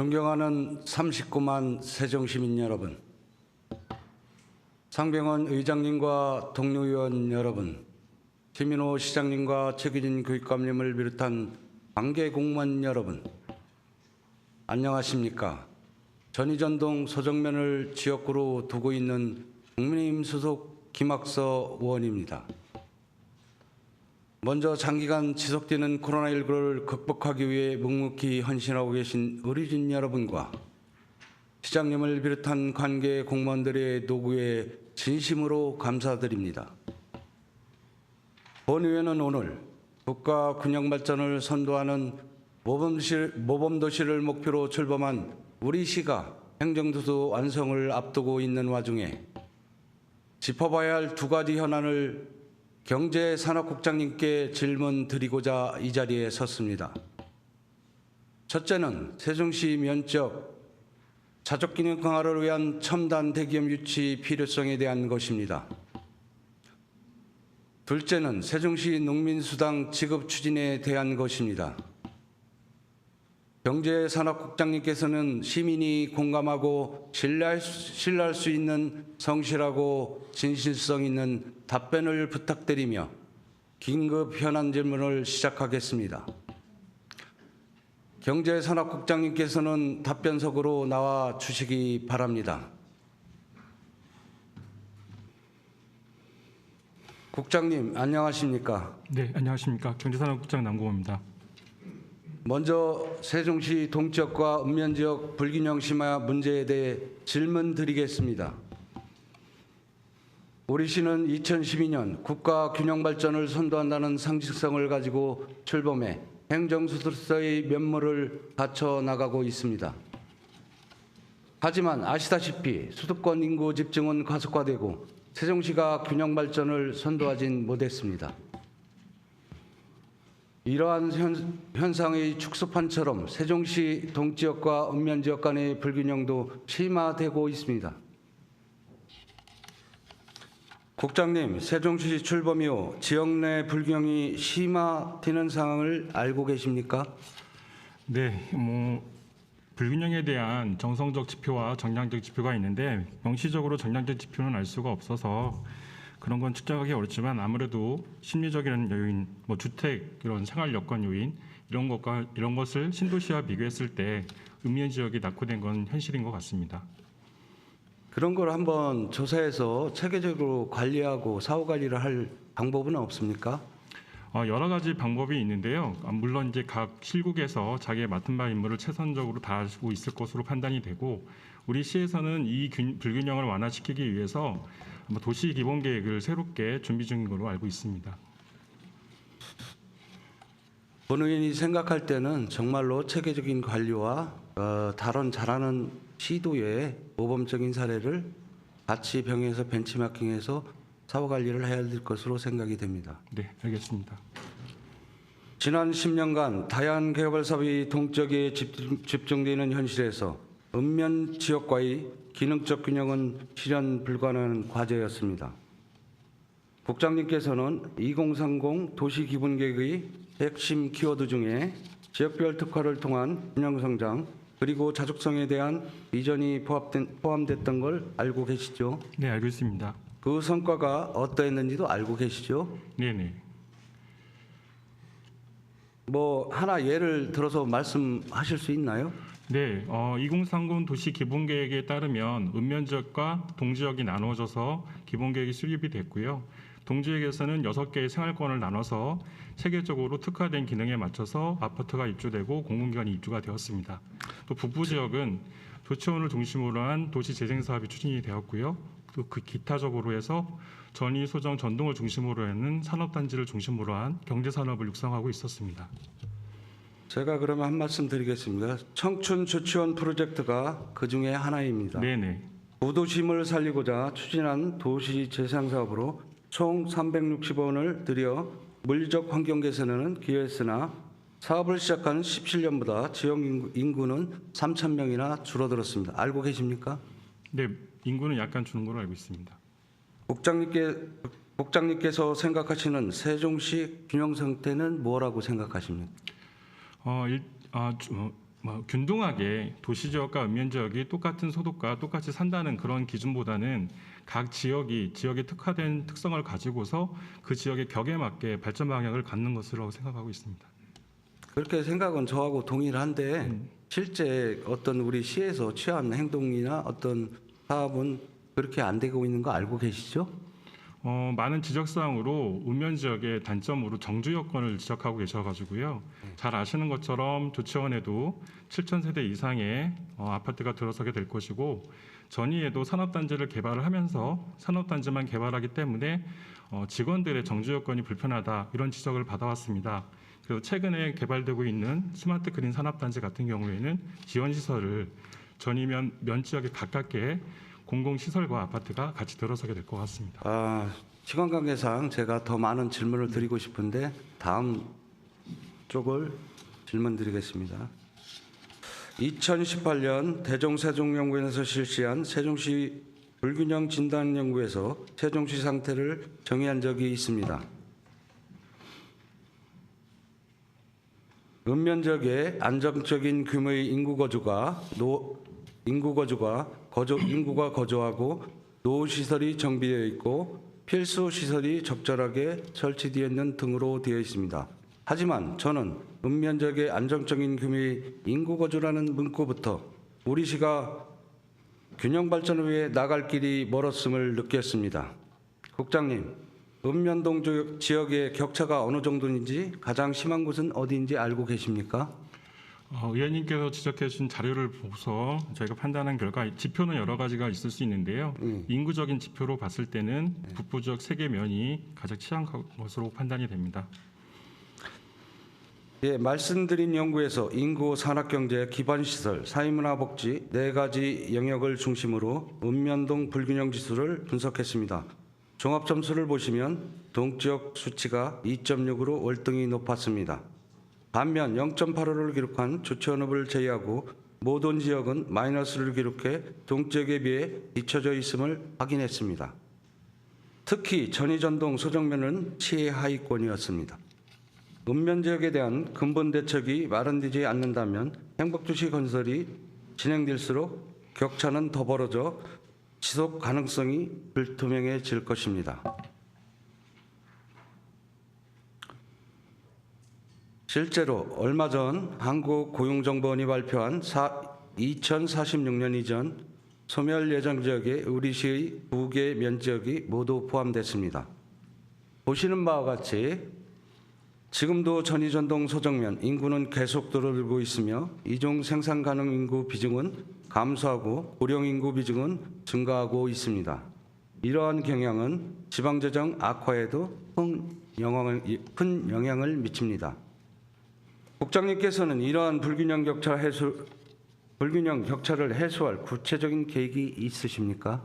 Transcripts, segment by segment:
존경하는 39만 세종시민 여러분, 상병원 의장님과 동료의원 여러분, 김인호 시장님과 최규진 교육감님을 비롯한 관계 공무원 여러분, 안녕하십니까? 전이전동 소정면을 지역구로 두고 있는 국민의힘 소속 김학서 의원입니다. 먼저 장기간 지속되는 코로나19를 극복하기 위해 묵묵히 헌신하고 계신 의료진 여러분과 시장님을 비롯한 관계 공무원들의 노고에 진심으로 감사드립니다. 본 의회는 오늘 국가 균형 발전을 선도하는 모범도시를 목표로 출범한 우리 시가 행정도서 완성을 앞두고 있는 와중에 짚어봐야 할 두 가지 현안을 경제산업국장님께 질문 드리고자 이 자리에 섰습니다. 첫째는 세종시 면적 자족기능 강화를 위한 첨단 대기업 유치 필요성에 대한 것입니다. 둘째는 세종시 농민수당 지급 추진에 대한 것입니다. 경제산업국장님께서는 시민이 공감하고 신뢰할 수 있는 성실하고 진실성 있는 답변을 부탁드리며 긴급 현안 질문을 시작하겠습니다. 경제산업국장님께서는 답변석으로 나와 주시기 바랍니다. 국장님, 안녕하십니까? 네, 안녕하십니까. 경제산업국장 남궁호입니다. 먼저 세종시 동지역과 읍면지역 불균형 심화 문제에 대해 질문 드리겠습니다. 우리 시는 2012년 국가 균형 발전을 선도한다는 상식성을 가지고 출범해 행정수도서의 면모를 갖춰 나가고 있습니다. 하지만 아시다시피 수도권 인구 집중은 가속화되고 세종시가 균형 발전을 선도하진 못했습니다. 이러한 현상의 축소판처럼 세종시 동지역과 읍면지역 간의 불균형도 심화되고 있습니다. 국장님, 세종시 출범 이후 지역 내 불균형이 심화되는 상황을 알고 계십니까? 네, 불균형에 대한 정성적 지표와 정량적 지표가 있는데 명시적으로 정량적 지표는 알 수가 없어서 그런 건 측정하기 어렵지만 아무래도 심리적인 요인, 주택 이런 생활 여건 요인 이런 것을 신도시와 비교했을 때 읍면 지역이 낙후된 건 현실인 것 같습니다. 그런 걸 한번 조사해서 체계적으로 관리하고 사후 관리를 할 방법은 없습니까? 여러 가지 방법이 있는데요. 물론 이제 각 실국에서 자기의 맡은 바 임무를 최선적으로 다하고 있을 것으로 판단이 되고 우리 시에서는 이 불균형을 완화시키기 위해서 도시 기본 계획을 새롭게 준비 중인 걸로 알고 있습니다. 본 의원이 생각할 때는 정말로 체계적인 관리와 다른 잘하는 시도의 모범적인 사례를 같이 병행해서 벤치마킹해서 사후 관리를 해야 될 것으로 생각이 됩니다. 네, 알겠습니다. 지난 10년간 다양한 개발 사업이 동적에 집중되는 현실에서 읍면 지역과의 기능적 균형은 실현 불가능한 과제였습니다. 국장님께서는 2030 도시기본계획의 핵심 키워드 중에 지역별 특화를 통한 균형성장 그리고 자족성에 대한 비전이 포함됐던 걸 알고 계시죠? 네, 알고 있습니다. 그 성과가 어떠했는지도 알고 계시죠? 네네. 하나 예를 들어서 말씀하실 수 있나요? 네, 2030 도시 기본계획에 따르면 읍면 지역과 동지역이 나누어져서 기본계획이 수립이 됐고요. 동지역에서는 6개의 생활권을 나눠서 체계적으로 특화된 기능에 맞춰서 아파트가 입주되고 공공기관이 입주가 되었습니다. 또 북부 지역은 조치원을 중심으로 한 도시 재생 사업이 추진이 되었고요. 또 그 기타적으로 해서 전이, 소정, 전동을 중심으로 하는 산업단지를 중심으로 한 경제산업을 육성하고 있었습니다. 제가 그러면 한 말씀 드리겠습니다. 청춘 조치원 프로젝트가 그 중에 하나입니다. 네네. 구도심을 살리고자 추진한 도시 재생 사업으로 총 360원을 들여 물리적 환경 개선에는 기여했으나 사업을 시작한 17년보다 지역 인구는 3,000명이나 줄어들었습니다. 알고 계십니까? 네, 인구는 약간 주는 걸로 알고 있습니다. 국장님께서 생각하시는 세종시 균형 상태는 뭐라고 생각하십니까? 균등하게 도시 지역과 읍면 지역이 똑같은 소득과 똑같이 산다는 그런 기준보다는 각 지역이 지역에 특화된 특성을 가지고서 그 지역의 격에 맞게 발전 방향을 갖는 것으로 생각하고 있습니다. 그렇게 생각은 저하고 동의를 한데 실제 어떤 우리 시에서 취한 행동이나 어떤 사업은 그렇게 안 되고 있는 거 알고 계시죠? 많은 지적사항으로 읍면 지역의 단점으로 정주 여건을 지적하고 계셔가지고요. 잘 아시는 것처럼 조치원에도 7,000세대 이상의 아파트가 들어서게 될 것이고 전위에도 산업단지를 개발을 하면서 산업단지만 개발하기 때문에 직원들의 정주 여건이 불편하다 이런 지적을 받아왔습니다. 그래서 최근에 개발되고 있는 스마트 그린 산업단지 같은 경우에는 지원시설을 전위면 면 지역에 가깝게 공공시설과 아파트가 같이 들어서게 될 것 같습니다. 시간 관계상 제가 더 많은 질문을 드리고 싶은데 다음 쪽을 질문 드리겠습니다. 2018년 대종세종연구원에서 실시한 세종시 불균형 진단연구에서 세종시 상태를 정의한 적이 있습니다. 읍면 지역의 안정적인 규모의 인구가 거주하고 노후시설이 정비되어 있고 필수시설이 적절하게 설치되어 있는 등으로 되어 있습니다. 하지만 저는 읍면 지역의 안정적인 규모의 인구 거주라는 문구부터 우리 시가 균형 발전을 위해 나갈 길이 멀었음을 느꼈습니다. 국장님, 읍면동 지역의 격차가 어느 정도인지 가장 심한 곳은 어디인지 알고 계십니까? 의원님께서 지적해 주신 자료를 보고서 저희가 판단한 결과 지표는 여러 가지가 있을 수 있는데요. 인구적인 지표로 봤을 때는 북부 지역 세개 면이 가장 취약한 것으로 판단이 됩니다. 예, 말씀드린 연구에서 인구, 산학경제, 기반시설, 사회문화복지 4가지 영역을 중심으로 읍면동 불균형 지수를 분석했습니다. 종합점수를 보시면 동지역 수치가 2.6으로 월등히 높았습니다. 반면 0.85를 기록한 조치원읍을 제외하고 모든 지역은 마이너스를 기록해 동지역에 비해 뒤처져 있음을 확인했습니다. 특히 전이전동 소정면은 최하위권이었습니다. 읍면 지역에 대한 근본 대책이 마련되지 않는다면 행복도시 건설이 진행될수록 격차는 더 벌어져 지속 가능성이 불투명해질 것입니다. 실제로 얼마 전 한국고용정보원이 발표한 2046년 이전 소멸 예정 지역에 우리 시의 2개 면지역이 모두 포함됐습니다. 보시는 바와 같이 지금도 전이전동 소정면 인구는 계속 줄어들고 있으며 이중 생산 가능 인구 비중은 감소하고 고령 인구 비중은 증가하고 있습니다. 이러한 경향은 지방재정 악화에도 큰 영향을 미칩니다. 국장님께서는 이러한 불균형 격차를 해소할 구체적인 계획이 있으십니까?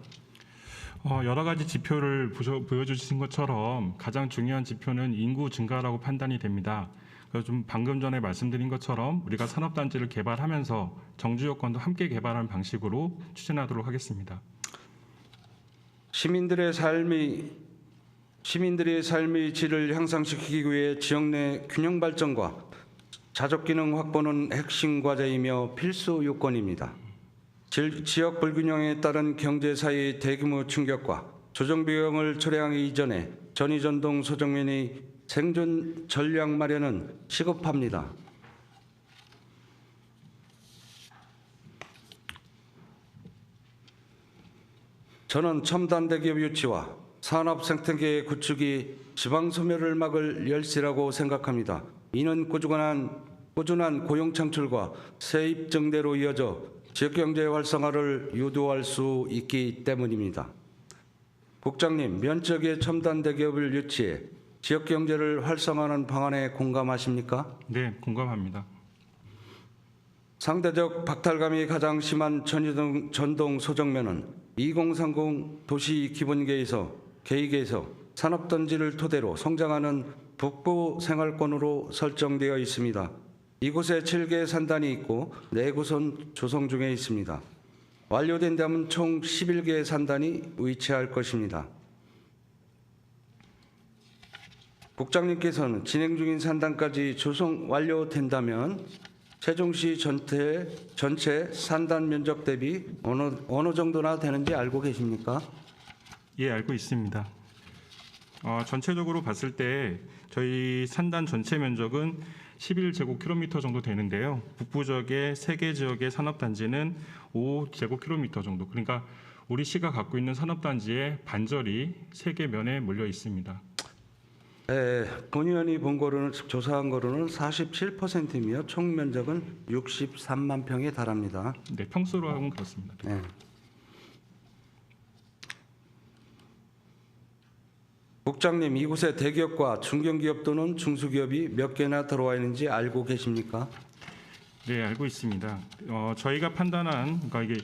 여러 가지 지표를 보여주신 것처럼 가장 중요한 지표는 인구 증가라고 판단이 됩니다. 그래서 좀 방금 전에 말씀드린 것처럼 우리가 산업단지를 개발하면서 정주 여건도 함께 개발하는 방식으로 추진하도록 하겠습니다. 시민들의 삶의 질을 향상시키기 위해 지역 내 균형 발전과 자족 기능 확보는 핵심 과제이며 필수 요건입니다. 지역 불균형에 따른 경제 사회의 대규모 충격과 조정 비용을 초래하기 이전에 전이전동 소정면의 생존 전략 마련은 시급합니다. 저는 첨단 대기업 유치와 산업 생태계 구축이 지방 소멸을 막을 열쇠라고 생각합니다. 이는 꾸준한 고용 창출과 세입 증대로 이어져 지역경제 활성화를 유도할 수 있기 때문입니다. 국장님, 면적의 첨단 대기업을 유치해 지역경제를 활성화하는 방안에 공감하십니까? 네, 공감합니다. 상대적 박탈감이 가장 심한 전동 소정면은 2030 도시 기본계획에서 산업단지를 토대로 성장하는 북부 생활권으로 설정되어 있습니다. 이곳에 7개 산단이 있고 4곳은 조성 중에 있습니다. 완료된다면 총 11개의 산단이 위치할 것입니다. 국장님께서는 진행 중인 산단까지 조성 완료된다면 세종시 전체 산단 면적 대비 어느 정도나 되는지 알고 계십니까? 예, 알고 있습니다. 전체적으로 봤을 때 저희 산단 전체 면적은 11제곱킬로미터 정도 되는데요. 북부 지역의 3개 지역의 산업단지는 5제곱킬로미터 정도. 그러니까 우리 시가 갖고 있는 산업단지의 반절이 3개 면에 몰려 있습니다. 네, 본 의원이 조사한 거로는 47%이며 총 면적은 63만 평에 달합니다. 네, 평수로 하면 그렇습니다. 네. 국장님, 이곳에 대기업과 중견기업 또는 중소기업이 몇 개나 들어와 있는지 알고 계십니까? 네, 알고 있습니다. 저희가 판단한 그러니까 이게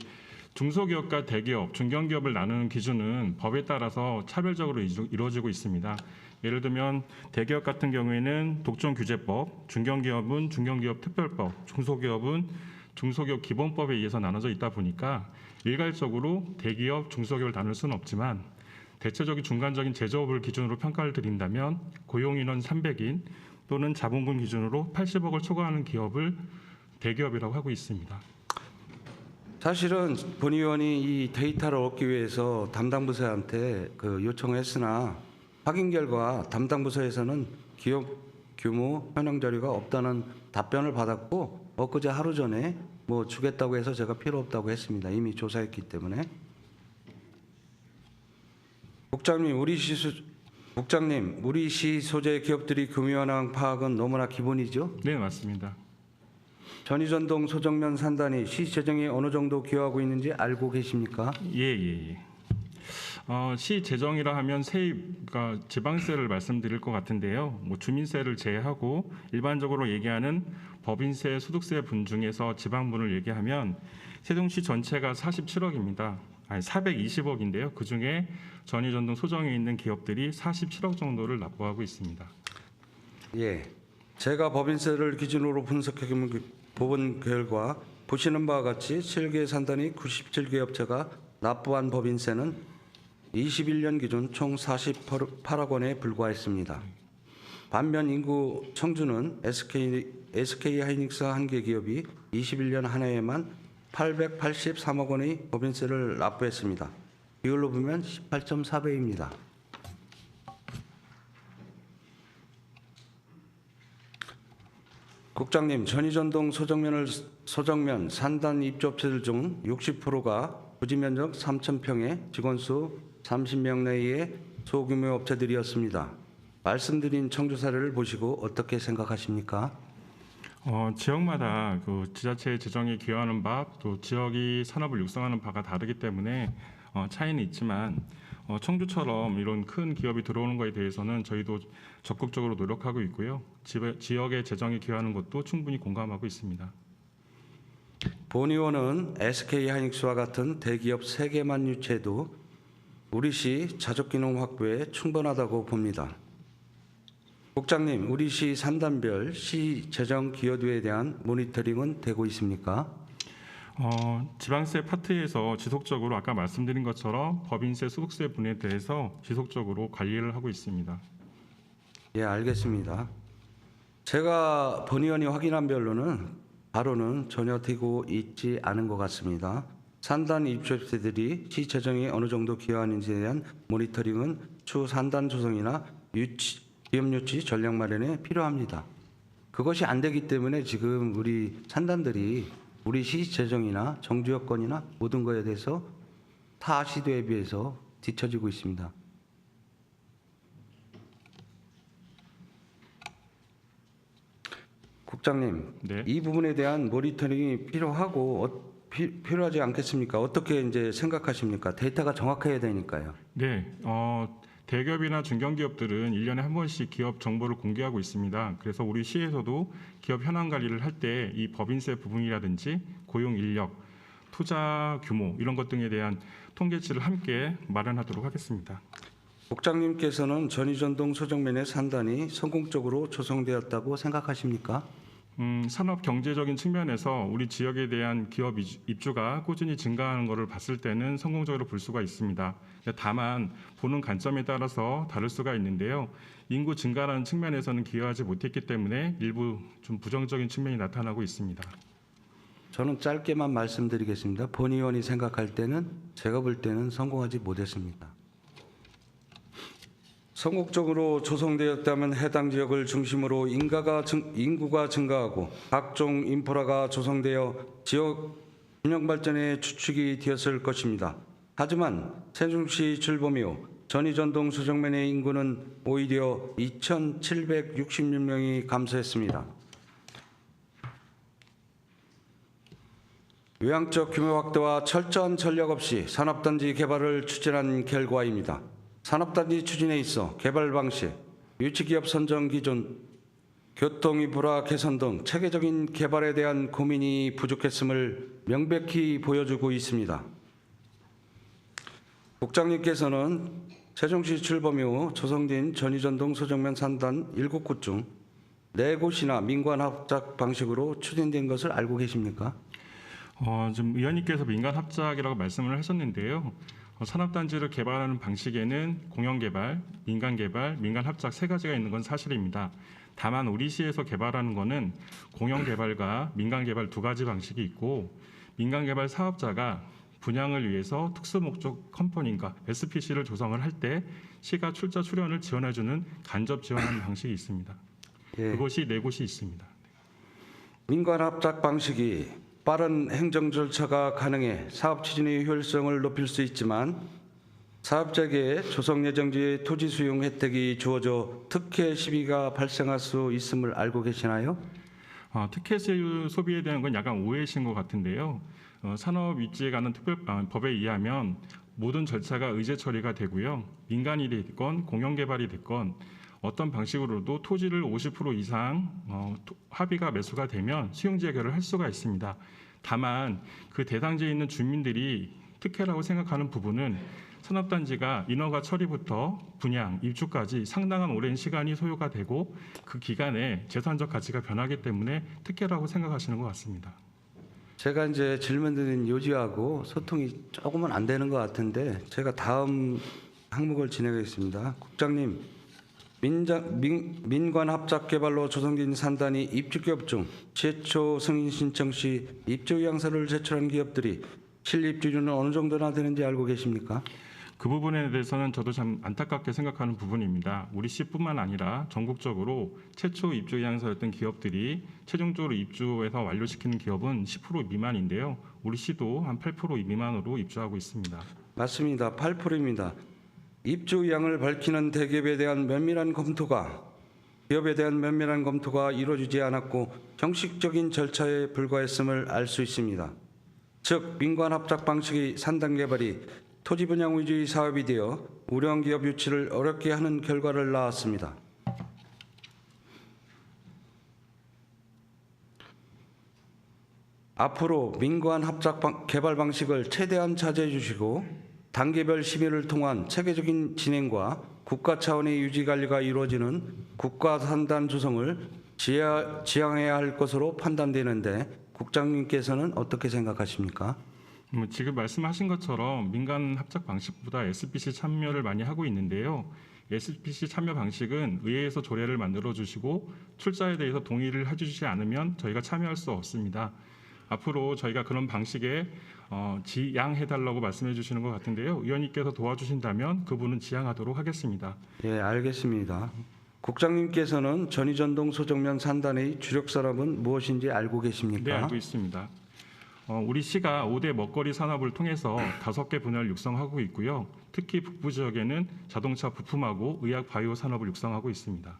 중소기업과 대기업, 중견기업을 나누는 기준은 법에 따라서 차별적으로 이루어지고 있습니다. 예를 들면 대기업 같은 경우에는 독점규제법, 중견기업은 중견기업특별법, 중소기업은 중소기업 기본법에 의해서 나눠져 있다 보니까 일괄적으로 대기업, 중소기업을 나눌 수는 없지만 대체적인 중간적인 제조업을 기준으로 평가를 드린다면 고용인원 300인 또는 자본금 기준으로 80억을 초과하는 기업을 대기업이라고 하고 있습니다. 사실은 본 의원이 이 데이터를 얻기 위해서 담당 부서한테 요청을 했으나 확인 결과 담당 부서에서는 기업 규모 현황 자료가 없다는 답변을 받았고 엊그제 하루 전에 뭐 주겠다고 해서 제가 필요 없다고 했습니다. 이미 조사했기 때문에. 국장님, 우리 시 소재 기업들이 규모 현황 파악은 너무나 기본이죠? 네, 맞습니다. 전이전동 소정면 산단이 시 재정에 어느 정도 기여하고 있는지 알고 계십니까? 예. 시 재정이라 하면 세입, 그러니까 지방세를 말씀드릴 것 같은데요. 뭐 주민세를 제외하고 일반적으로 얘기하는 법인세, 소득세 분 중에서 지방분을 얘기하면 세종시 전체가 47억입니다. 아니 420억인데요. 그 중에 전이전동 소정에 있는 기업들이 47억 정도를 납부하고 있습니다. 예, 제가 법인세를 기준으로 분석해 본 결과 보시는 바와 같이 7개 산단이 97개 업체가 납부한 법인세는 21년 기준 총 48억 원에 불과했습니다. 반면 인구 청주는 SK 하이닉스 한 개 기업이 21년 한 해에만 883억 원의 법인세를 납부했습니다. 비율로 보면 18.4배입니다. 국장님, 전이전동 소정면 산단 입주업체들 중 60%가 부지면적 3,000평에 직원수 30명 내의 소규모 업체들이었습니다. 말씀드린 청주 사례를 보시고 어떻게 생각하십니까? 지역마다 그 지자체 재정에 기여하는 바, 또 지역이 산업을 육성하는 바가 다르기 때문에 차이는 있지만 청주처럼 이런 큰 기업이 들어오는 것에 대해서는 저희도 적극적으로 노력하고 있고요. 지역의 재정에 기여하는 것도 충분히 공감하고 있습니다. 본 의원은 SK 하이닉스와 같은 대기업 3개만 유치해도 우리 시 자족기능 확보에 충분하다고 봅니다. 국장님, 우리 시 산단별 시 재정 기여도에 대한 모니터링은 되고 있습니까? 지방세 파트에서 지속적으로 아까 말씀드린 것처럼 법인세, 소득세 분에 대해서 지속적으로 관리를 하고 있습니다. 예, 알겠습니다. 제가 본 의원이 확인한 바로는 전혀 되고 있지 않은 것 같습니다. 산단 입주업체들이 시 재정에 어느 정도 기여하는지에 대한 모니터링은 추후 산단 조성이나 기업 유치 전략 마련에 필요합니다. 그것이 안 되기 때문에 지금 우리 산단들이 우리 시 재정이나 정주 여건이나 모든 것에 대해서 타 시도에 비해서 뒤처지고 있습니다. 국장님, 네. 이 부분에 대한 모니터링이 필요하지 않겠습니까? 어떻게 이제 생각하십니까? 데이터가 정확해야 되니까요. 네, 대기업이나 중견기업들은 1년에 한 번씩 기업 정보를 공개하고 있습니다. 그래서 우리 시에서도 기업 현황 관리를 할 때 이 법인세 부분이라든지 고용 인력, 투자 규모 이런 것 등에 대한 통계치를 함께 마련하도록 하겠습니다. 국장님께서는 전이전동 소정면의 산단이 성공적으로 조성되었다고 생각하십니까? 산업 경제적인 측면에서 우리 지역에 대한 기업 입주가 꾸준히 증가하는 것을 봤을 때는 성공적으로 볼 수가 있습니다. 다만 보는 관점에 따라서 다를 수가 있는데요. 인구 증가라는 측면에서는 기여하지 못했기 때문에 일부 좀 부정적인 측면이 나타나고 있습니다. 저는 짧게만 말씀드리겠습니다. 본 의원이 생각할 때는 제가 볼 때는 성공하지 못했습니다. 선곡적으로 조성되었다면 해당 지역을 중심으로 인구가 증가하고 각종 인프라가 조성되어 지역 균형 발전의 주축이 되었을 것입니다. 하지만 세종시 출범 이후 전이전동 수정면의 인구는 오히려 2,766명이 감소했습니다. 외향적 규모 확대와 철저한 전략 없이 산업단지 개발을 추진한 결과입니다. 산업단지 추진에 있어 개발 방식, 유치기업 선정 기준, 교통인프라 개선 등 체계적인 개발에 대한 고민이 부족했음을 명백히 보여주고 있습니다. 국장님께서는 세종시 출범 이후 조성된 전이전동 소정면 산단 7곳 중 4곳이나 민관합작 방식으로 추진된 것을 알고 계십니까? 지금 의원님께서 민간 합작이라고 말씀을 하셨는데요. 산업단지를 개발하는 방식에는 공영개발, 민간개발, 민간합작 3가지가 있는 건 사실입니다. 다만 우리 시에서 개발하는 것은 공영개발과 민간개발 2가지 방식이 있고 민간개발 사업자가 분양을 위해서 특수목적 컴퍼니인가 SPC를 조성을 할 때 시가 출자 출연을 지원해주는 간접 지원하는 방식이 있습니다. 예. 그것이 4곳이 있습니다. 민관합작 방식이 빠른 행정 절차가 가능해 사업 추진의 효율성을 높일 수 있지만 사업자에게 조성 예정지의 토지 수용 혜택이 주어져 특혜 시비가 발생할 수 있음을 알고 계시나요? 특혜 소비에 대한 건 약간 오해이신 것 같은데요. 산업 입지에 관한 법에 의하면 모든 절차가 의제 처리가 되고요. 민간이 됐건 공영개발이 됐건 어떤 방식으로도 토지를 50% 이상 합의가 매수가 되면 수용 재개를 할 수가 있습니다. 다만 그 대상지에 있는 주민들이 특혜라고 생각하는 부분은 산업단지가 인허가 처리부터 분양, 입주까지 상당한 오랜 시간이 소요가 되고 그 기간에 재산적 가치가 변하기 때문에 특혜라고 생각하시는 것 같습니다. 제가 이제 질문드린 요지하고 소통이 조금은 안 되는 것 같은데 제가 다음 항목을 진행하겠습니다. 국장님, 민관합작 개발로 조성된 산단이 입주기업 중 최초 승인 신청 시 입주 의향서를 제출한 기업들이 실입주율은 어느 정도나 되는지 알고 계십니까? 그 부분에 대해서는 저도 참 안타깝게 생각하는 부분입니다. 우리 시뿐만 아니라 전국적으로 최초 입주 의향서였던 기업들이 최종적으로 입주해서 완료시키는 기업은 10% 미만인데요. 우리 시도 한 8% 미만으로 입주하고 있습니다. 맞습니다. 8%입니다. 입주 의향을 밝히는 대기업에 대한 기업에 대한 면밀한 검토가 이루어지지 않았고 형식적인 절차에 불과했음을 알 수 있습니다. 즉 민관합작 방식의 산단 개발이 토지 분양 위주의 사업이 되어 우량 기업 유치를 어렵게 하는 결과를 낳았습니다. 앞으로 민관합작 개발 방식을 최대한 자제해 주시고 단계별 심의를 통한 체계적인 진행과 국가 차원의 유지 관리가 이루어지는 국가 산단 조성을 지향해야 할 것으로 판단되는데 국장님께서는 어떻게 생각하십니까? 지금 말씀하신 것처럼 민간 합작 방식보다 SPC 참여를 많이 하고 있는데요. SPC 참여 방식은 의회에서 조례를 만들어 주시고 출자에 대해서 동의를 해주시지 않으면 저희가 참여할 수 없습니다. 앞으로 저희가 그런 방식에 지양해달라고 말씀해 주시는 것 같은데요. 의원님께서 도와주신다면 그분은 지양하도록 하겠습니다. 예, 알겠습니다. 국장님께서는 전이전동 소정면 산단의 주력 산업은 무엇인지 알고 계십니까? 네, 알고 있습니다. 우리 시가 5대 먹거리 산업을 통해서 5개 분야를 육성하고 있고요. 특히 북부 지역에는 자동차 부품하고 의약 바이오 산업을 육성하고 있습니다.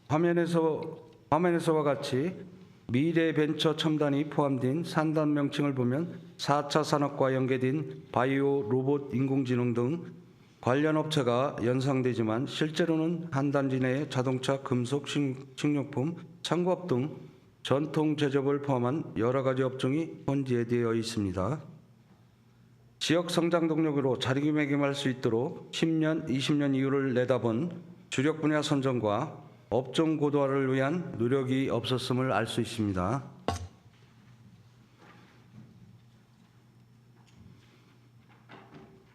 화면에서와 같이 미래 벤처 첨단이 포함된 산단 명칭을 보면 4차 산업과 연계된 바이오, 로봇, 인공지능 등 관련 업체가 연상되지만 실제로는 한 단지 내에 자동차, 금속, 식료품, 창고업 등 전통 제조업을 포함한 여러 가지 업종이 혼재되어 있습니다. 지역 성장 동력으로 자리매김할 수 있도록 10년, 20년 이후를 내다본 주력 분야 선정과 업종 고도화를 위한 노력이 없었음을 알 수 있습니다.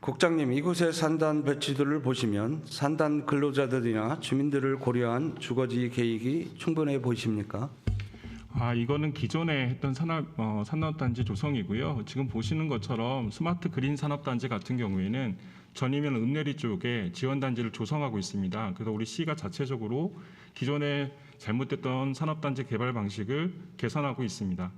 국장님, 이곳의 산단 배치들을 보시면 산단 근로자들이나 주민들을 고려한 주거지 계획이 충분해 보이십니까? 이거는 기존에 했던 산업단지 조성이고요. 지금 보시는 것처럼 스마트 그린 산업단지 같은 경우에는 전이면 읍내리 쪽에 지원단지를 조성하고 있습니다. 그래서 우리 시가 자체적으로 기존에 잘못됐던 산업단지 개발 방식을 개선하고 있습니다.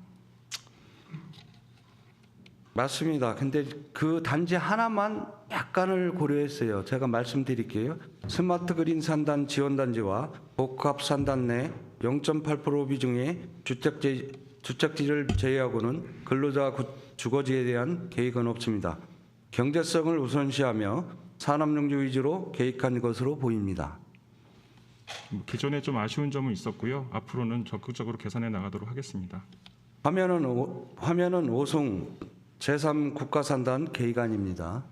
맞습니다. 근데 그 단지 하나만 약간을 고려했어요. 제가 말씀드릴게요. 스마트 그린 산단 지원단지와 복합 산단 내 0.8% 비중의 주택지를 제외하고는 근로자 주거지에 대한 계획은 없습니다. 경제성을 우선시하며 산업용지 위주로 계획한 것으로 보입니다. 기존에 좀 아쉬운 점은 있었고요. 앞으로는 적극적으로 개선해 나가도록 하겠습니다. 화면은 오송 제3 국가산단 계획안입니다.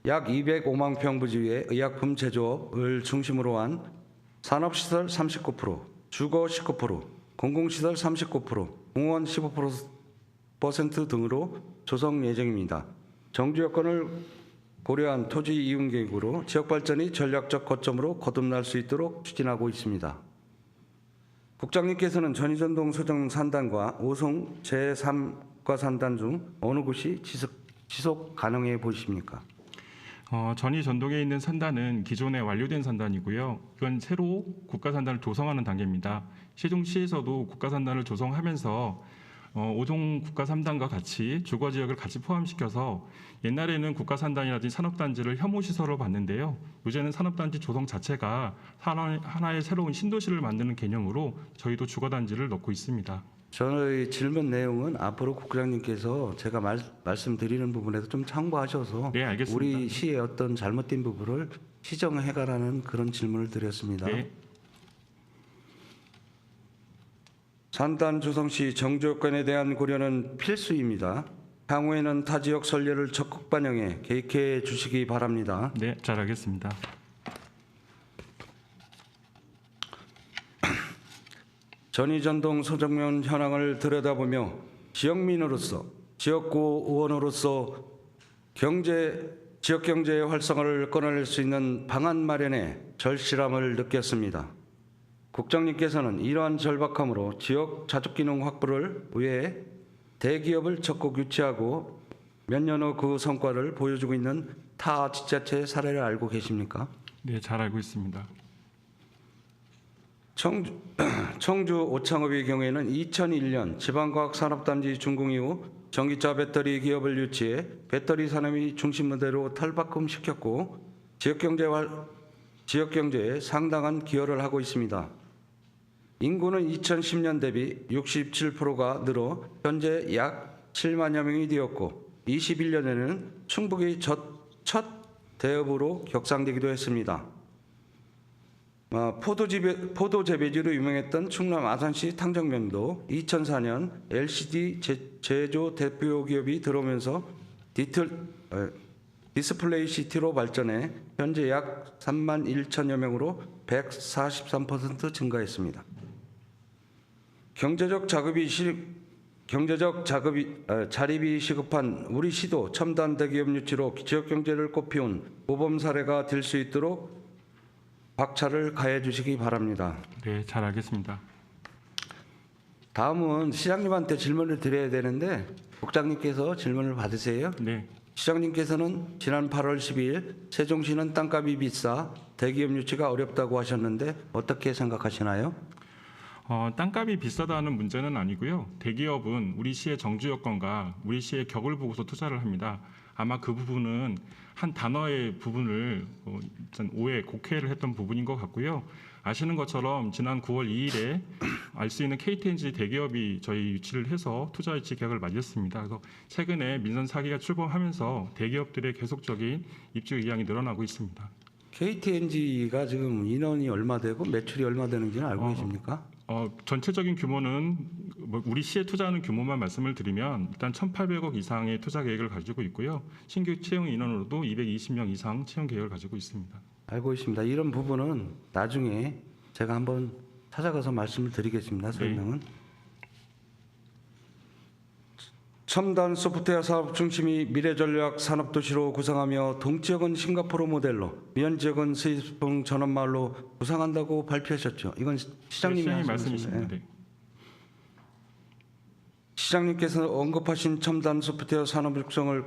약 205만 평 부지의 의약품 제조업을 중심으로 한 산업시설 39%, 주거 19%, 공공시설 39%, 공원 15% 등으로 조성 예정입니다. 정주 여건을 고려한 토지 이용 계획으로 지역 발전이 전략적 거점으로 거듭날 수 있도록 추진하고 있습니다. 국장님께서는 전이전동 소정 산단과 오송 제3과 산단 중 어느 곳이 지속 가능해 보이십니까? 전이 전동에 있는 산단은 기존에 완료된 산단이고요. 이건 새로 국가산단을 조성하는 단계입니다. 세종시에서도 국가산단을 조성하면서 오종 국가3단과 같이 주거지역을 같이 포함시켜서 옛날에는 국가산단이라든지 산업단지를 혐오시설로 봤는데요. 요새는 산업단지 조성 자체가 하나의 새로운 신도시를 만드는 개념으로 저희도 주거단지를 넣고 있습니다. 저의 질문 내용은 앞으로 국장님께서 제가 말씀드리는 부분에서 좀 참고하셔서 네, 알겠습니다. 우리 시의 어떤 잘못된 부분을 시정해가라는 그런 질문을 드렸습니다. 네. 산단 조성 시 정주 여건에 대한 고려는 필수입니다. 향후에는 타 지역 선례를 적극 반영해 계획해 주시기 바랍니다. 네, 잘 알겠습니다. 전이전동 소정면 현황을 들여다보며 지역민으로서 지역구 의원으로서 지역 경제의 활성화를 끌어낼 수 있는 방안 마련에 절실함을 느꼈습니다. 국장님께서는 이러한 절박함으로 지역 자족기능 확보를 위해 대기업을 적극 유치하고 몇 년 후 그 성과를 보여주고 있는 타 지자체 사례를 알고 계십니까? 네, 잘 알고 있습니다. 청주 오창읍의 경우에는 2001년 지방과학산업단지 준공 이후 전기차 배터리 기업을 유치해 배터리 산업이 중심 무대로 탈바꿈시켰고 지역 경제에 상당한 기여를 하고 있습니다. 인구는 2010년 대비 67%가 늘어 현재 약 7만여 명이 되었고 21년에는 충북이 첫 대업으로 격상되기도 했습니다. 포도 재배지로 유명했던 충남 아산시 탕정면도 2004년 LCD 제조 대표 기업이 들어오면서 디스플레이 시티로 발전해 현재 약 3만 1천여 명으로 143% 증가했습니다. 경제적 자립이 시급한 우리 시도 첨단 대기업 유치로 지역 경제를 꽃피운 모범 사례가 될 수 있도록 박차를 가해 주시기 바랍니다. 네, 잘 알겠습니다. 다음은 시장님한테 질문을 드려야 되는데 국장님께서 질문을 받으세요. 네. 시장님께서는 지난 8월 12일 세종시는 땅값이 비싸 대기업 유치가 어렵다고 하셨는데 어떻게 생각하시나요? 땅값이 비싸다는 문제는 아니고요. 대기업은 우리 시의 정주 여건과 우리 시의 격을 보고서 투자를 합니다. 아마 그 부분은 한 단어의 부분을 곡해를 했던 부분인 것 같고요. 아시는 것처럼 지난 9월 2일에 알 수 있는 KTNG 대기업이 저희 유치를 해서 투자 유치 계약을 맺었습니다. 그래서 최근에 민선 사기가 출범하면서 대기업들의 계속적인 입주 의향이 늘어나고 있습니다. KTNG가 지금 인원이 얼마 되고 매출이 얼마 되는지는 알고 계십니까? 전체적인 규모는 우리 시에 투자하는 규모만 말씀을 드리면 일단 1,800억 이상의 투자 계획을 가지고 있고요. 신규 채용 인원으로도 220명 이상 채용 계획을 가지고 있습니다. 알고 있습니다. 이런 부분은 나중에 제가 한번 찾아가서 말씀을 드리겠습니다. 설명은. 첨단 소프트웨어 사업 중심이 미래전략 산업도시로 구상하며 동지역은 싱가포르 모델로, 미연지역은 스위스풍 전원마을로 구상한다고 발표하셨죠. 이건 시장님이 말씀이십니다. 네. 시장님께서 언급하신 첨단 소프트웨어 산업 육성을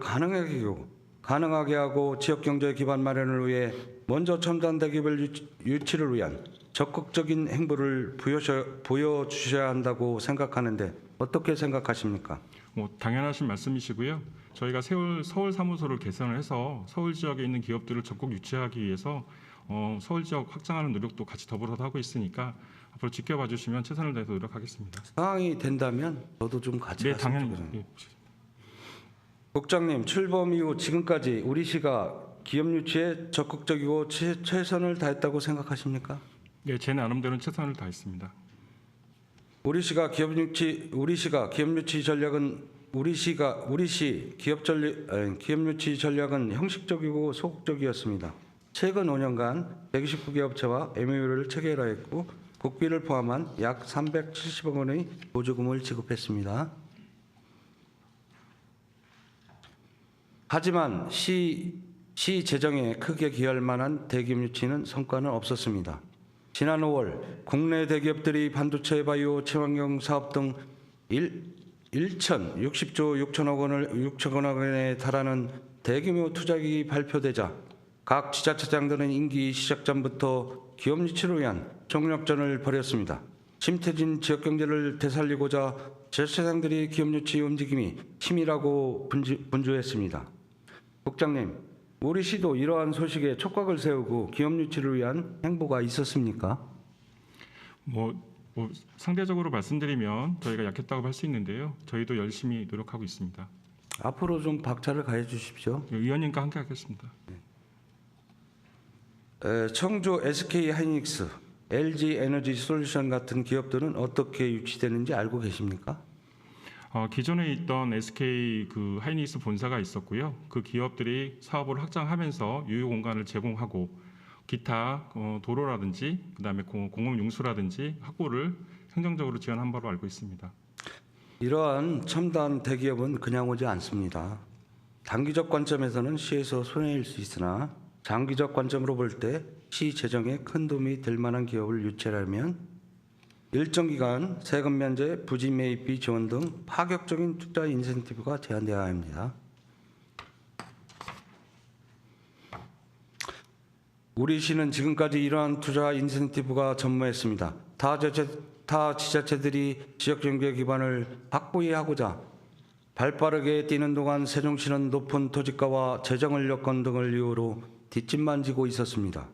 가능하게 하고 지역 경제 기반 마련을 위해 먼저 첨단 대기업 유치를 위한 적극적인 행보를 보여주셔야 한다고 생각하는데 어떻게 생각하십니까? 당연하신 말씀이시고요. 저희가 서울 사무소를 개설을 해서 서울 지역에 있는 기업들을 적극 유치하기 위해서 서울 지역 확장하는 노력도 같이 더불어서 하고 있으니까 앞으로 지켜봐 주시면 최선을 다해서 노력하겠습니다. 상황이 된다면 저도 좀 같이 네, 갔으면 당연히. 좋겠습니다. 예. 국장님, 출범 이후 지금까지 우리 시가 기업 유치에 적극적이고 최선을 다했다고 생각하십니까? 네, 제 나름대로는 최선을 다했습니다. 우리 시 기업 유치 전략은 기업 유치 전략은 형식적이고 소극적이었습니다. 최근 5년간 129개 업체와 MOU를 체결하였고 국비를 포함한 약 370억 원의 보조금을 지급했습니다. 하지만 시 재정에 크게 기여할 만한 대기업 유치는 성과는 없었습니다. 지난 5월 국내 대기업들이 반도체, 바이오, 친환경 사업 등 1,060조 6천억 원에 달하는 대규모 투자액이 발표되자 각 지자체장들은 임기 시작 전부터 기업 유치를 위한 총력전을 벌였습니다. 침체진 지역 경제를 되살리고자 지자체장들이 기업 유치 움직임이 치밀하고 분주했습니다. 국장님, 우리 시도 이러한 소식에 촉각을 세우고 기업 유치를 위한 행보가 있었습니까? 상대적으로 말씀드리면 저희가 약했다고 할 수 있는데요. 저희도 열심히 노력하고 있습니다. 앞으로 좀 박차를 가해 주십시오. 의원님과 함께 하겠습니다. 청주 SK 하이닉스, LG 에너지 솔루션 같은 기업들은 어떻게 유치되는지 알고 계십니까? 기존에 있던 SK 하이닉스 본사가 있었고요. 그 기업들이 사업을 확장하면서 유휴 공간을 제공하고 기타 도로라든지 그다음에 공업 용수라든지 확보를 행정적으로 지원한 바로 알고 있습니다. 이러한 첨단 대기업은 그냥 오지 않습니다. 단기적 관점에서는 시에서 손해일 수 있으나 장기적 관점으로 볼 때 시 재정에 큰 도움이 될 만한 기업을 유치하려면 일정 기간 세금 면제, 부지 매입비 지원 등 파격적인 투자 인센티브가 제한되어야 합니다. 우리 시는 지금까지 이러한 투자 인센티브가 전무했습니다. 타 지자체들이 지역 경제 기반을 확보해야 하고자 발빠르게 뛰는 동안 세종시는 높은 토지가와 재정을 여건 등을 이유로 뒷짐만 지고 있었습니다.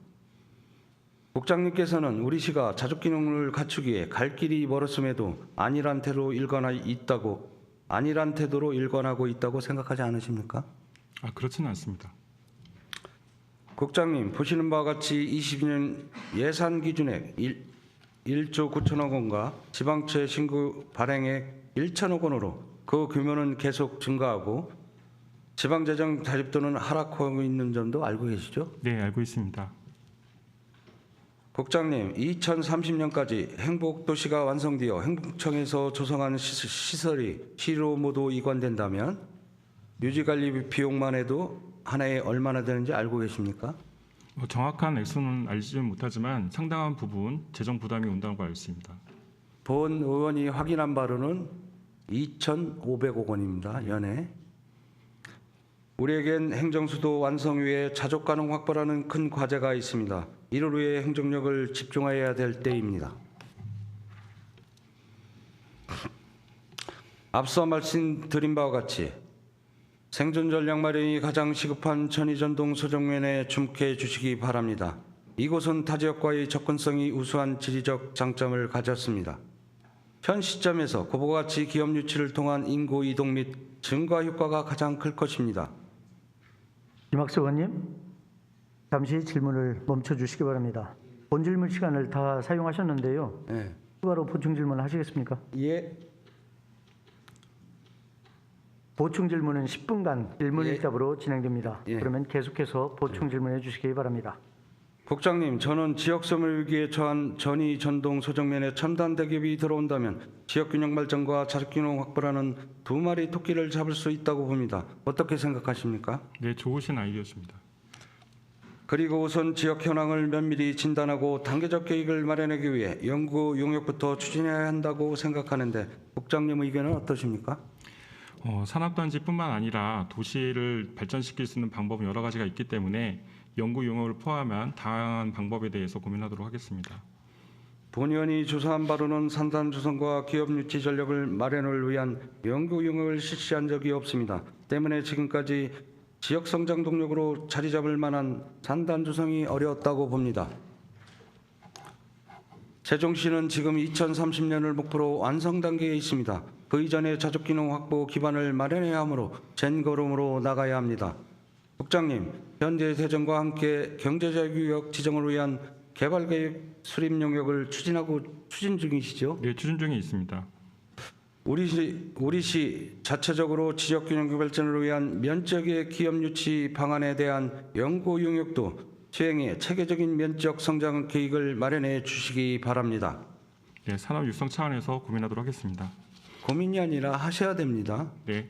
국장님께서는 우리 시가 자족 기능을 갖추기에 갈 길이 멀었음에도 안일한 태도로 일관하고 있다고 생각하지 않으십니까? 그렇지는 않습니다. 국장님, 보시는 바와 같이 22년 예산 기준액 1조 9천억 원과 지방채 신규 발행액 1천억 원으로 그 규모는 계속 증가하고 지방재정 자립도는 하락하고 있는 점도 알고 계시죠? 네, 알고 있습니다. 국장님, 2030년까지 행복도시가 완성되어 행복청에서 조성한 시설이 시로 모두 이관된다면 유지관리 비용만 해도 한 해에 얼마나 되는지 알고 계십니까? 정확한 액수는 알지는 못하지만 상당한 부분 재정 부담이 온다고 알고 있습니다. 본 의원이 확인한 바로는 2,500억 원입니다. 연해. 우리에겐 행정수도 완성 위에 자족 가능 확보라는 큰 과제가 있습니다. 이를 위해 행정력을 집중해야 될 때입니다. 앞서 말씀드린 바와 같이 생존 전략 마련이 가장 시급한 천의전동 소정면에 주목해 주시기 바랍니다. 이곳은 타 지역과의 접근성이 우수한 지리적 장점을 가졌습니다. 현 시점에서 그와 같이 기업 유치를 통한 인구 이동 및 증가 효과가 가장 클 것입니다. 이mak수 의원님, 잠시 질문을 멈춰 주시기 바랍니다. 본 질문 시간을 다 사용하셨는데요. 네. 추가로 보충 질문 하시겠습니까? 예. 보충 질문은 10분간 일문일답으로 진행됩니다. 예. 그러면 계속해서 보충 질문해 주시기 바랍니다. 국장님, 저는 지역소멸 위기에 처한 전이 전동 소정면에 첨단 대기업이 들어온다면 지역균형 발전과 자립균형 확보라는 두 마리 토끼를 잡을 수 있다고 봅니다. 어떻게 생각하십니까? 네, 좋으신 아이디어십니다. 그리고 우선 지역 현황을 면밀히 진단하고 단계적 계획을 마련하기 위해 연구 용역부터 추진해야 한다고 생각하는데 국장님 의견은 어떠십니까? 산업단지뿐만 아니라 도시를 발전시킬 수 있는 방법은 여러 가지가 있기 때문에 연구 용역을 포함한 다양한 방법에 대해서 고민하도록 하겠습니다. 본의원이 조사한 바로는 산단 조성과 기업 유치 전력을 마련을 위한 연구 용역을 실시한 적이 없습니다. 때문에 지금까지 지역 성장 동력으로 자리 잡을 만한 산단 조성이 어려웠다고 봅니다. 세종시는 지금 2030년을 목표로 완성 단계에 있습니다. 그 이전에 자족기능 확보 기반을 마련해야 하므로 젠걸음으로 나가야 합니다. 국장님, 현재 세정과 함께 경제자유구역 지정을 위한 개발계획 수립 용역을 추진 중이시죠? 네, 추진 중에 있습니다. 우리 시 자체적으로 지역균형 발전을 위한 면적의 기업 유치 방안에 대한 연구 용역도 수행해 체계적인 면적 성장 계획을 마련해 주시기 바랍니다. 네, 산업 육성 차원에서 고민하도록 하겠습니다. 고민이 아니라 하셔야 됩니다. 네,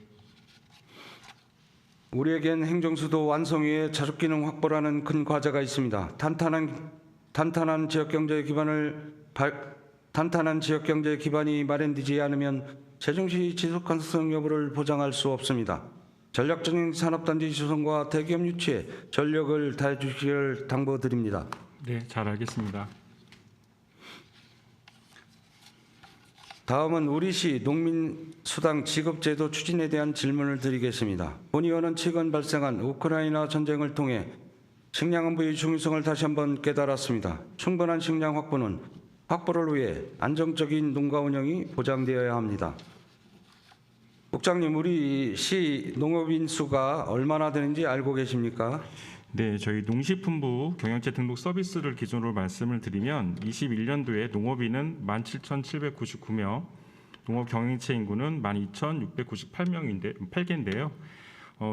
우리에겐 행정수도 완성 위에 자족기능 확보라는 큰 과제가 있습니다. 탄탄한 지역 경제 기반이 마련되지 않으면 세종시 지속 가능성 여부를 보장할 수 없습니다. 전략적인 산업단지 조성과 대기업 유치에 전력을 다해 주시길 당부드립니다. 네, 잘 알겠습니다. 다음은 우리시 농민수당 지급제도 추진에 대한 질문을 드리겠습니다. 본의원은 최근 발생한 우크라이나 전쟁을 통해 식량 안보의 중요성을 다시 한번 깨달았습니다. 충분한 식량 확보를 위해 안정적인 농가 운영이 보장되어야 합니다. 국장님, 우리 시 농업인 수가 얼마나 되는지 알고 계십니까? 네, 저희 농식품부 경영체 등록 서비스를 기준으로 말씀을 드리면 21년도에 농업인은 17,799명, 농업 경영체 인구는 12,698개인데요.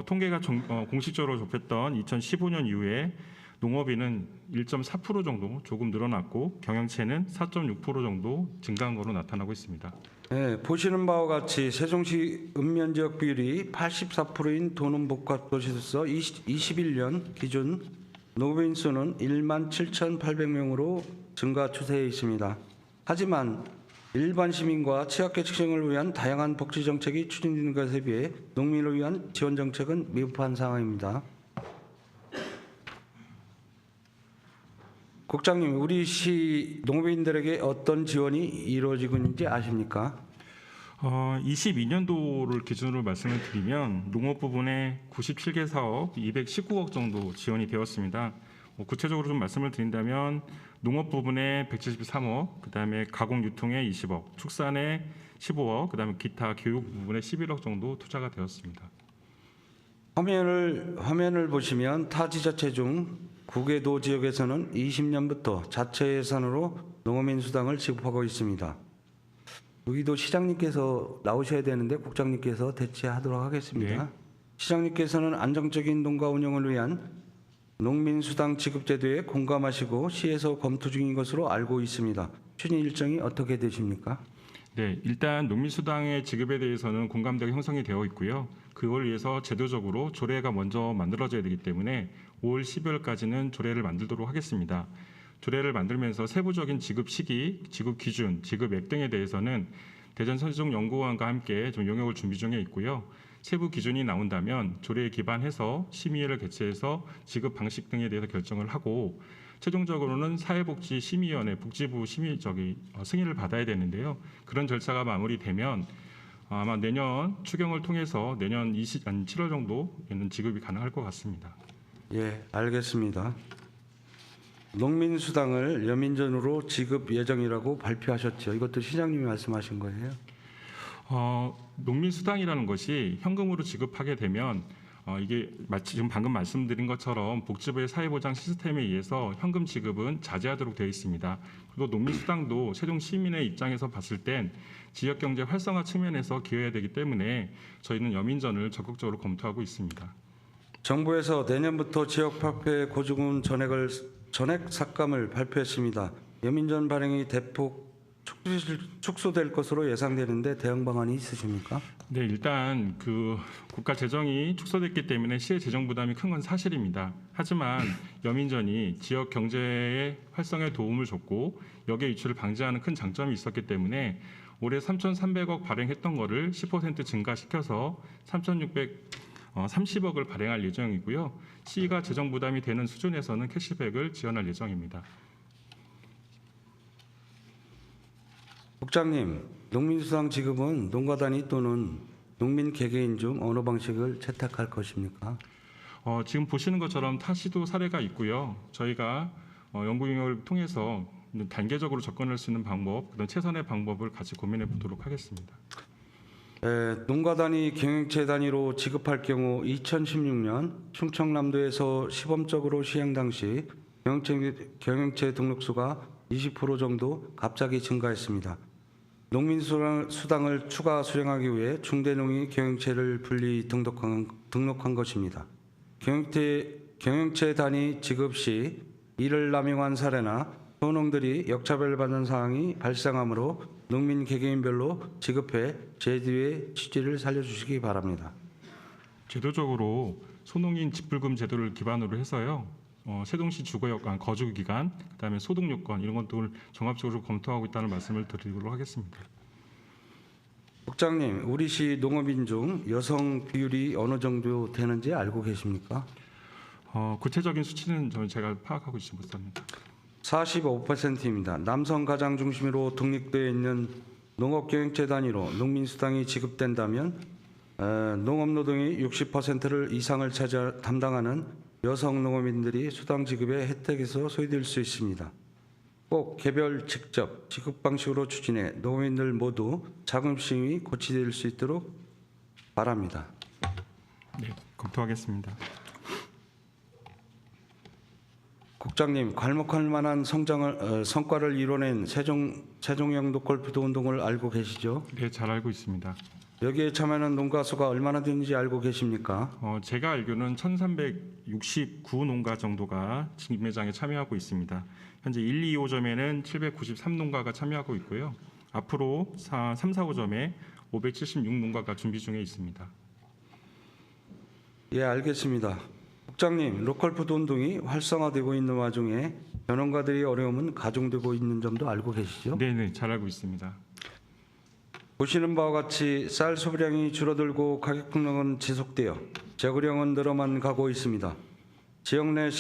통계가 공식적으로 접했던 2015년 이후에 농업인은 1.4% 정도 조금 늘어났고 경영체는 4.6% 정도 증가한 것으로 나타나고 있습니다. 네, 보시는 바와 같이 세종시 읍면지역 비율이 84%인 도농복합도시로서 21년 기준 농업인 수는 17,800명으로 증가 추세에 있습니다. 하지만 일반 시민과 취약계층을 위한 다양한 복지 정책이 추진되는 것에 비해 농민을 위한 지원 정책은 미흡한 상황입니다. 국장님, 우리 시 농업인들에게 어떤 지원이 이루어지고 있는지 아십니까? 22년도를 기준으로 말씀을 드리면 농업 부분에 97개 사업 219억 정도 지원이 되었습니다. 구체적으로 좀 말씀을 드린다면 농업 부분에 173억, 그다음에 가공 유통에 20억, 축산에 15억, 그다음에 기타 교육 부분에 11억 정도 투자가 되었습니다. 화면을 보시면 타 지자체 중 구계도 지역에서는 20년부터 자체 예산으로 농어민 수당을 지급하고 있습니다. 여기도 시장님께서 나오셔야 되는데 국장님께서 대체하도록 하겠습니다. 네. 시장님께서는 안정적인 농가 운영을 위한 농민 수당 지급 제도에 공감하시고 시에서 검토 중인 것으로 알고 있습니다. 추진 일정이 어떻게 되십니까? 네, 일단 농민수당의 지급에 대해서는 공감대가 형성이 되어 있고요. 그걸 위해서 제도적으로 조례가 먼저 만들어져야 되기 때문에 5월 12월까지는 조례를 만들도록 하겠습니다. 조례를 만들면서 세부적인 지급 시기, 지급 기준, 지급액 등에 대해서는 대전선지종연구원과 함께 좀 용역을 준비 중에 있고요. 세부 기준이 나온다면 조례에 기반해서 심의회를 개최해서 지급 방식 등에 대해서 결정을 하고 최종적으로는 사회복지심의위원회 복지부 승인을 받아야 되는데요. 그런 절차가 마무리되면 아마 내년 추경을 통해서 내년 7월 정도에는 지급이 가능할 것 같습니다. 예, 알겠습니다. 농민수당을 연민전으로 지급 예정이라고 발표하셨죠. 이것도 시장님이 말씀하신 거예요? 농민수당이라는 것이 현금으로 지급하게 되면 이게 마치 지금 방금 말씀드린 것처럼 복지부의 사회보장 시스템에 의해서 현금 지급은 자제하도록 되어 있습니다. 그리고 농민수당도 세종 시민의 입장에서 봤을 땐 지역경제 활성화 측면에서 기여해야 되기 때문에 저희는 여민전을 적극적으로 검토하고 있습니다. 정부에서 내년부터 지역 화폐 고지금 전액 삭감을 발표했습니다. 여민전 발행이 대폭 축소될 것으로 예상되는데 대응 방안이 있으십니까? 네, 일단 그 국가 재정이 축소됐기 때문에 시의 재정 부담이 큰 건 사실입니다. 하지만 여민전이 지역 경제의 활성화에 도움을 줬고 역의 유출을 방지하는 큰 장점이 있었기 때문에 올해 3,300억 발행했던 거를 10% 증가시켜서 3,630억을 발행할 예정이고요. 시가 재정 부담이 되는 수준에서는 캐시백을 지원할 예정입니다. 국장님, 농민수당 지급은 농가 단위 또는 농민 개개인 중 어느 방식을 채택할 것입니까? 지금 보시는 것처럼 타시도 사례가 있고요. 저희가 연구용역을 통해서 단계적으로 접근할 수 있는 방법, 그런 최선의 방법을 같이 고민해 보도록 하겠습니다. 농가 단위 경영체 단위로 지급할 경우 2016년 충청남도에서 시범적으로 시행 당시 경영체 등록수가 20% 정도 갑자기 증가했습니다. 농민수당을 추가 수령하기 위해 중대농이 경영체를 분리 등록한 것입니다. 경영체 단위 지급 시 이를 남용한 사례나 소농들이 역차별받는 사항이 발생하므로 농민 개개인별로 지급해 제도의 취지를 살려주시기 바랍니다. 제도적으로 소농인 직불금 제도를 기반으로 해서요. 세종시 주거여건, 거주기간, 그다음에 소득 요건 이런 것들을 종합적으로 검토하고 있다는 말씀을 드리도록 하겠습니다. 국장님, 우리 시 농업인 중 여성 비율이 어느 정도 되는지 알고 계십니까? 구체적인 수치는 제가 파악하고 있지 못합니다. 45%입니다. 남성 가장 중심으로 독립되어 있는 농업경영체 단위로 농민수당이 지급된다면 농업노동이 60%를 이상을 담당하는 여성 농업인들이 수당 지급의 혜택에서 소외될 수 있습니다. 꼭 개별 직접 지급 방식으로 추진해 농업인들 모두 자긍심이 고취될 수 있도록 바랍니다. 네, 검토하겠습니다. 국장님, 괄목할 만한 성과를 이뤄낸 세종영도 골프도 운동을 알고 계시죠? 네, 잘 알고 있습니다. 여기에 참여하는 농가 수가 얼마나 되는지 알고 계십니까? 제가 알기로는 1,369 농가 정도가 직매장에 참여하고 있습니다. 현재 1, 2, 5점에는 793농가가 참여하고 있고요. 앞으로 3, 4, 5점에 576농가가 준비 중에 있습니다. 예, 알겠습니다. 국장님, 로컬푸드 운동이 활성화되고 있는 와중에 전원가들의 어려움은 가중되고 있는 점도 알고 계시죠? 네, 잘 알고 있습니다. 보시는 바와 같이 쌀 소비량이 줄어들고 가격 폭락은 지속되어 재고량은 늘어만 가고 있습니다. 지역 내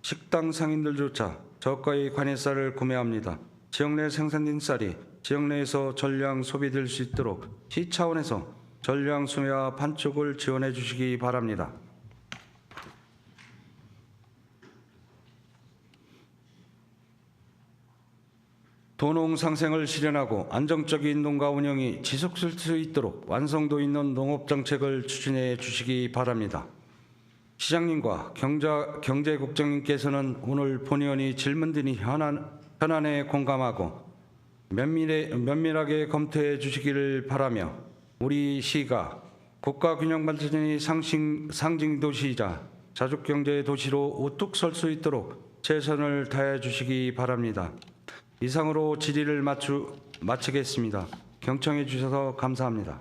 식당 상인들조차 저가의 관해쌀을 구매합니다. 지역 내 생산된 쌀이 지역 내에서 전량 소비될 수 있도록 시 차원에서 전량 수매와 판촉을 지원해 주시기 바랍니다. 도농 상생을 실현하고 안정적인 농가 운영이 지속될 수 있도록 완성도 있는 농업 정책을 추진해 주시기 바랍니다. 시장님과 경제국장님께서는 오늘 본의원이 질문드린 현안에 공감하고 면밀하게 검토해 주시기를 바라며 우리 시가 국가균형발전의 상징 도시이자 자주경제 도시로 우뚝 설 수 있도록 최선을 다해 주시기 바랍니다. 이상으로 질의를 마치겠습니다. 경청해 주셔서 감사합니다.